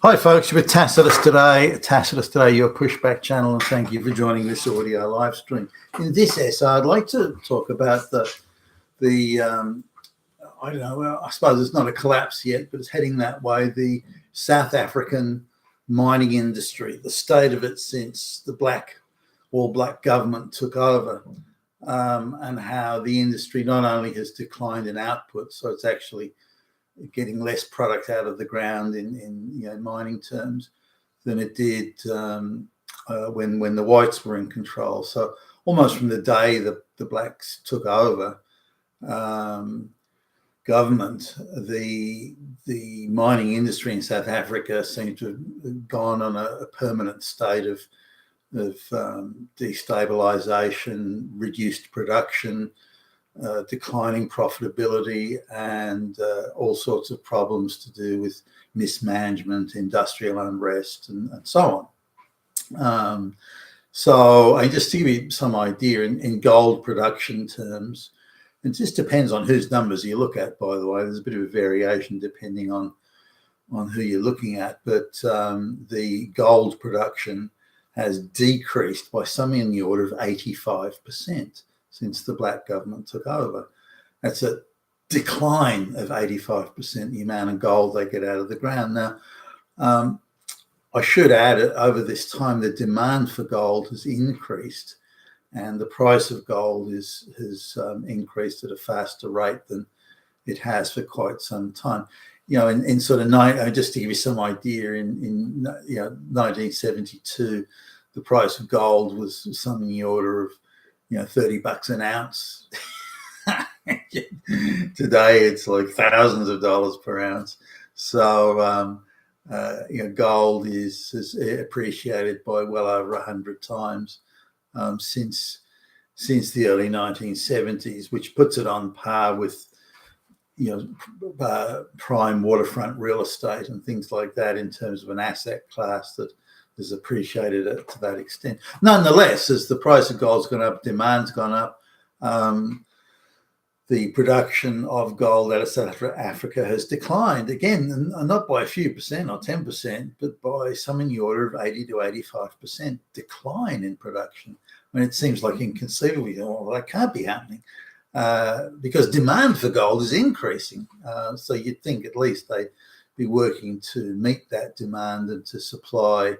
Hi folks, you're with Tacitus today, your pushback channel, and thank you for joining this audio live stream. In this essay, I'd like to talk about the I don't know, well, I suppose it's not a collapse yet, but it's heading that way, the South African mining industry, the state of it since the all black government took over, and how the industry not only has declined in output, so it's actually getting less product out of the ground in mining terms than it did when the whites were in control. So almost from the day that the blacks took over government, the mining industry in South Africa seemed to have gone on a permanent state of destabilization, reduced production, declining profitability, and all sorts of problems to do with mismanagement, industrial unrest, and so on. So just to give you some idea, in gold production terms, it just depends on whose numbers you look at, by the way. There's a bit of a variation depending on who you're looking at, but the gold production has decreased by something in the order of 85% since the black government took over. That's a decline of 85%, the amount of gold they get out of the ground. Now, I should add, over this time, the demand for gold has increased, and the price of gold has increased at a faster rate than it has for quite some time. In sort of just to give you some idea, in 1972, the price of gold was something in the order of $30 an ounce. Today it's like thousands of dollars per ounce. So gold has appreciated by well over 100 times since the early 1970s, which puts it on par with prime waterfront real estate and things like that in terms of an asset class that has appreciated it to that extent. Nonetheless, as the price of gold's gone up, demand's gone up, the production of gold out of South Africa has declined again, and not by a few percent or 10%, but by some in the order of 80 to 85% decline in production. I mean, it seems like inconceivable. Well, that can't be happening because demand for gold is increasing. So you'd think at least they'd be working to meet that demand and to supply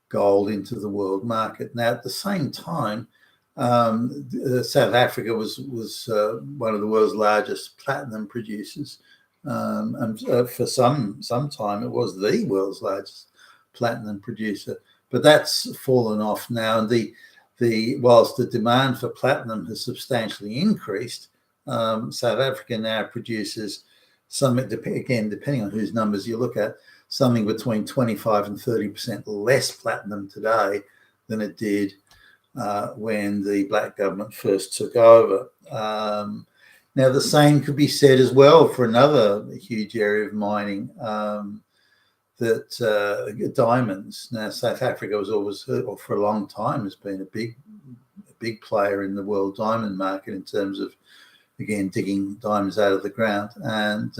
gold into the world market. Now, at the same time, South Africa was one of the world's largest platinum producers, and for some time it was the world's largest platinum producer. But that's fallen off now, and whilst the demand for platinum has substantially increased, South Africa now produces something, again, depending on whose numbers you look at, something between 25 and 30% less platinum today than it did when the black government first took over. Now, the same could be said as well for another huge area of mining, diamonds. Now, South Africa was always, or for a long time, has been a big player in the world diamond market in terms of, again, digging diamonds out of the ground. And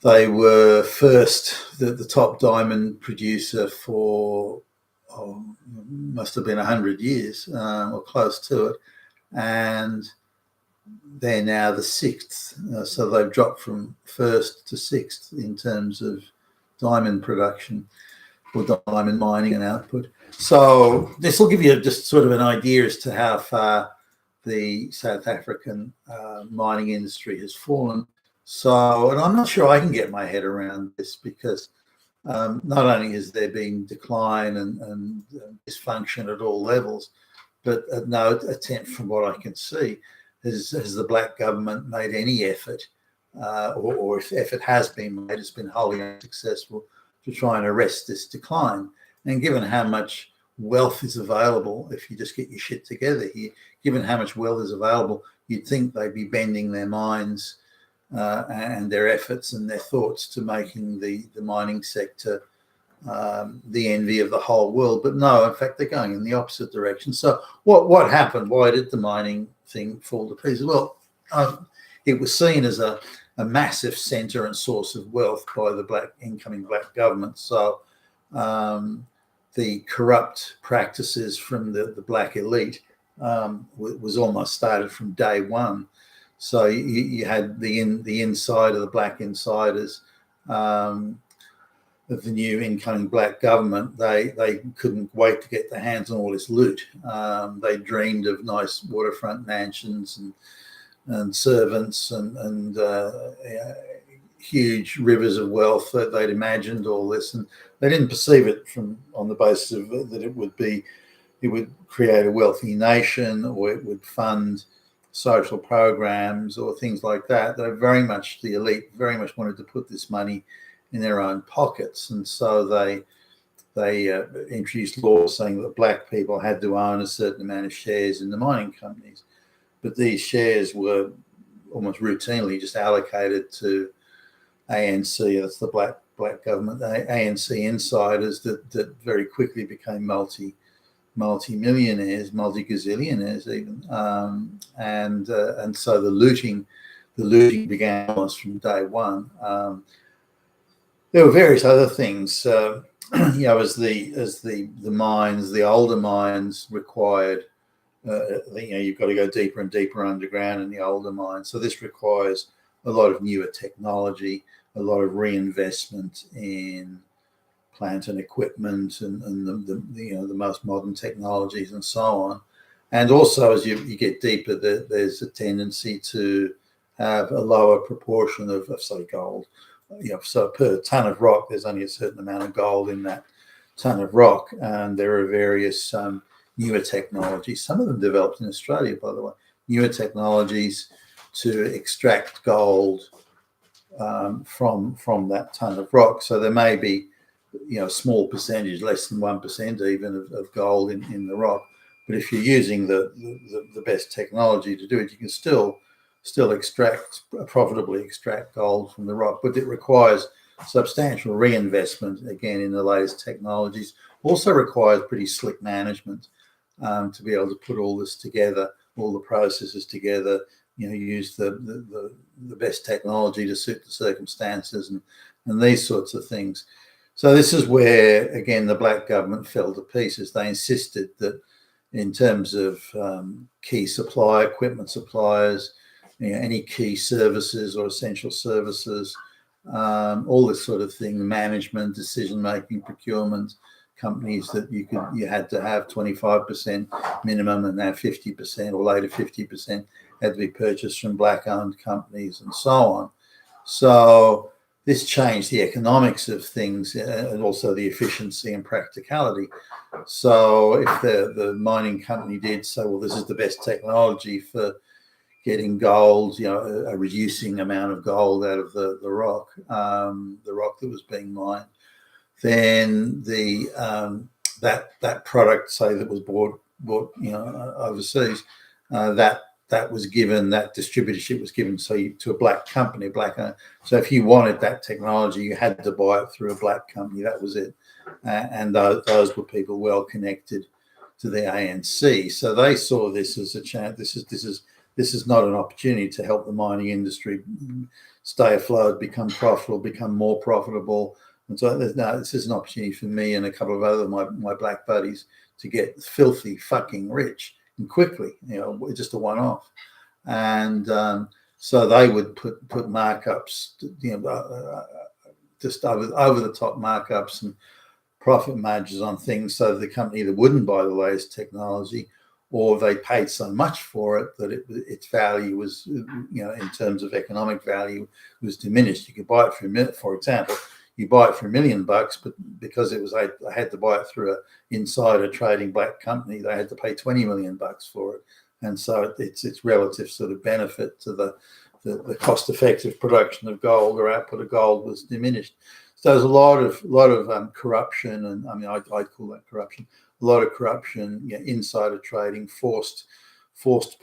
they were first the top diamond producer for must have been 100 years or close to it, and they're now the sixth. So they've dropped from first to sixth in terms of diamond production or diamond mining and output. So this will give you just sort of an idea as to how far the South African mining industry has fallen. So, and I'm not sure I can get my head around this because not only has there been decline and dysfunction at all levels, but no attempt from what I can see has the black government made any effort, or if effort has been made, it's been wholly unsuccessful to try and arrest this decline. And given how much wealth is available, if you just get your shit together here, given how much wealth is available, you'd think they'd be bending their minds and their efforts and their thoughts to making the mining sector the envy of the whole world. But no, in fact, they're going in the opposite direction. So what happened? Why did the mining thing fall to pieces? Well, it was seen as a massive centre and source of wealth by the incoming black government. So the corrupt practices from the black elite was almost started from day one. So you had the inside of the black insiders of the new incoming black government. They couldn't wait to get their hands on all this loot. They dreamed of nice waterfront mansions and servants and huge rivers of wealth that they'd imagined all this, and they didn't perceive it on the basis of that it would create a wealthy nation, or it would fund social programs or things like that. The elite very much wanted to put this money in their own pockets, and so they introduced laws saying that black people had to own a certain amount of shares in the mining companies, but these shares were almost routinely just allocated to ANC, that's the black government, ANC insiders that very quickly became multi-millionaires, multi-gazillionaires even, and so the looting began almost from day one. There were various other things, as the mines, the older mines required. You've got to go deeper and deeper underground in the older mines. So this requires a lot of newer technology, a lot of reinvestment in plant and equipment and the most modern technologies and so on. And also, as you get deeper, there's a tendency to have a lower proportion of say, gold. So per ton of rock, there's only a certain amount of gold in that ton of rock. And there are various newer technologies, some of them developed in Australia, by the way, newer technologies to extract gold from that ton of rock. So there may be, a small percentage, less than 1% even of gold in the rock. But if you're using the best technology to do it, you can still profitably extract gold from the rock. But it requires substantial reinvestment, again, in the latest technologies. Also requires pretty slick management to be able to put all this together, all the processes together, use the best technology to suit the circumstances and these sorts of things. So this is where, again, the black government fell to pieces. They insisted that in terms of key equipment suppliers, any key services or essential services, all this sort of thing, management, decision-making, procurement, companies that you had to have 25% minimum, and now 50% or later 50% had to be purchased from black-owned companies and so on. So this changed the economics of things and also the efficiency and practicality. So if the mining company did say, well, this is the best technology for getting gold, a reducing amount of gold out of the rock that was being mined, then that product, say, that was bought overseas, that was given, that distributorship was given, to a black company, so if you wanted that technology, you had to buy it through a black company. That was it, and those were people well connected to the ANC. So they saw this as a chance. This is not an opportunity to help the mining industry stay afloat, become profitable, become more profitable. And so this is an opportunity for me and a couple of other my black buddies to get filthy fucking rich and quickly, just a one-off. And so they would put markups, just over the top markups and profit margins on things, so the company either wouldn't buy the latest technology, or they paid so much for it that its value was, in terms of economic value, was diminished. You could buy it for example, you buy it for $1 million, but because I had to buy it through an insider trading black company, they had to pay $20 million for it. And so its relative sort of benefit to the cost-effective production of gold or output of gold was diminished. So there's a lot of corruption, and I'd call that corruption. A lot of corruption, insider trading, forced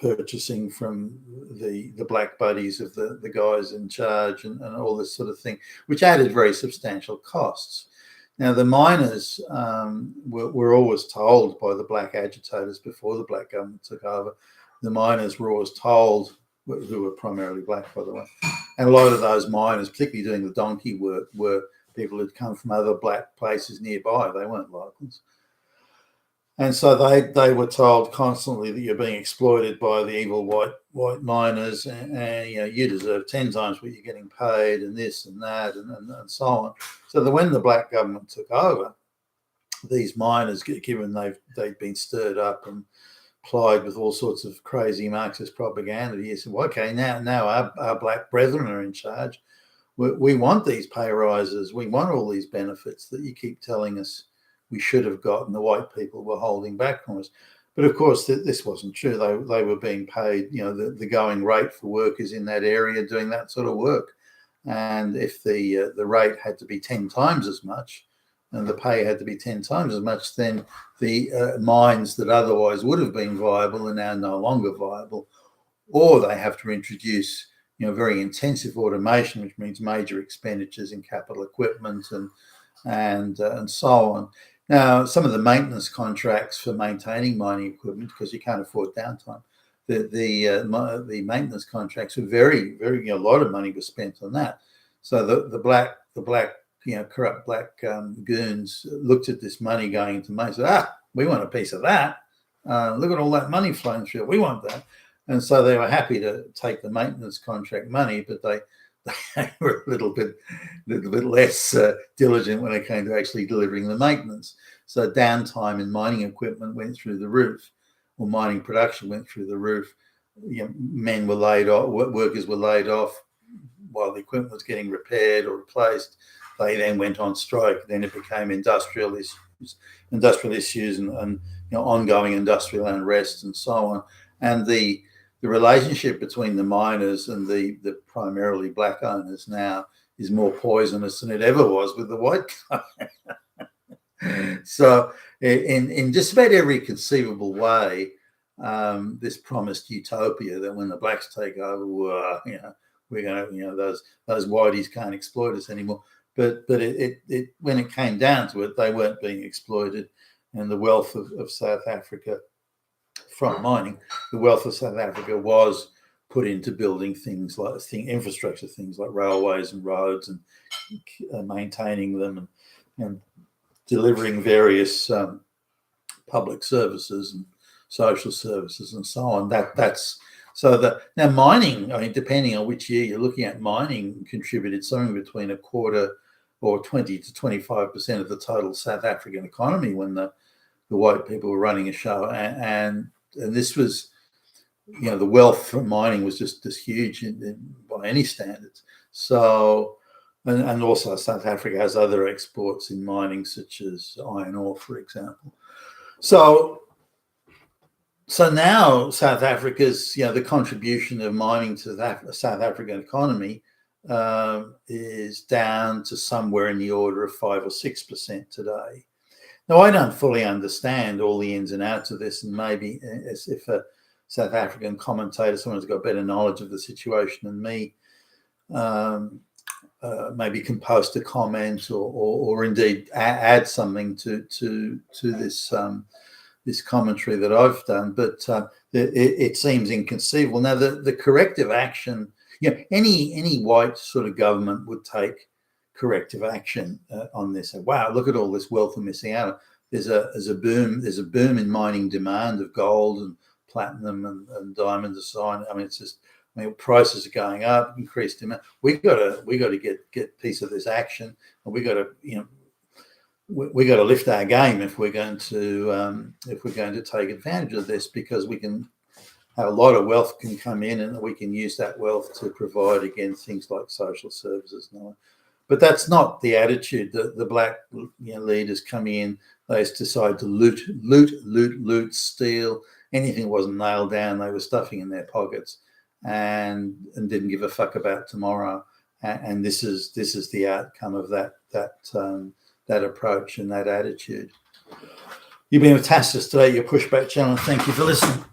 purchasing from the black buddies of the guys in charge, and all this sort of thing, which added very substantial costs. Now, the miners were always told by the black agitators before the black government took over, the miners were always told who were primarily black, by the way. And a lot of those miners, particularly doing the donkey work, were people who'd come from other black places nearby. They weren't locals. And so they were told constantly that you're being exploited by the evil white miners, and you deserve 10 times what you're getting paid, and this and that, and so on. So that when the black government took over, these miners, given they'd been stirred up and plied with all sorts of crazy Marxist propaganda, you said, well, okay, now our black brethren are in charge. We want these pay rises. We want all these benefits that you keep telling us we should have gotten. The white people were holding back from us. But of course, this wasn't true. They were being paid, the going rate for workers in that area doing that sort of work. And if the rate had to be 10 times as much, and the pay had to be 10 times as much, then the mines that otherwise would have been viable are now no longer viable, or they have to introduce very intensive automation, which means major expenditures in capital equipment and so on. Now, some of the maintenance contracts for maintaining mining equipment, because you can't afford downtime, the maintenance contracts were very, very, a lot of money was spent on that. So the black corrupt black goons looked at this money going into maintenance. Said, we want a piece of that. Look at all that money flowing through. We want that. And so they were happy to take the maintenance contract money, but they were a little bit less diligent when it came to actually delivering the maintenance. So downtime in mining equipment went through the roof, or mining production went through the roof. Men were laid off, workers were laid off while the equipment was getting repaired or replaced. They then went on strike. Then it became industrial issues and ongoing industrial unrest and so on. And the relationship between the miners and the primarily black owners now is more poisonous than it ever was with the white guy. So in just about every conceivable way, this promised utopia that when the blacks take over, we're going to, those whiteys can't exploit us anymore. But it when it came down to it, they weren't being exploited, and the wealth of South Africa from mining, the wealth of South Africa was put into building things like infrastructure, things like railways and roads, and maintaining them and delivering various public services and social services and so on. Now mining, depending on which year you're looking at, mining contributed something between a quarter or 20 to 25% of the total South African economy when the white people were running a show, and this was, the wealth from mining was just huge by any standards. So, and also South Africa has other exports in mining, such as iron ore, for example. So now South Africa's, the contribution of mining to the South African economy is down to somewhere in the order of 5 or 6% today. Now, I don't fully understand all the ins and outs of this, and maybe as if a South African commentator, someone who's got better knowledge of the situation than me, maybe can post a comment or indeed add something to this commentary that I've done. But it seems inconceivable. Now, the corrective action, any white sort of government would take corrective action on this. Wow, look at all this wealth we're missing out. There's a boom in mining demand of gold and platinum and diamonds and so on. It's just, prices are going up, increased demand. We got to get a piece of this action, and we got to lift our game if we're going to take advantage of this, because we can have a lot of wealth can come in, and we can use that wealth to provide against things like social services and all that. But that's not the attitude. The black leaders coming in, they just decide to loot, steal. Anything that wasn't nailed down, they were stuffing in their pockets, and didn't give a fuck about tomorrow. And this is the outcome of that approach and that attitude. You've been with Tacitus today, your Pushback channel. Thank you for listening.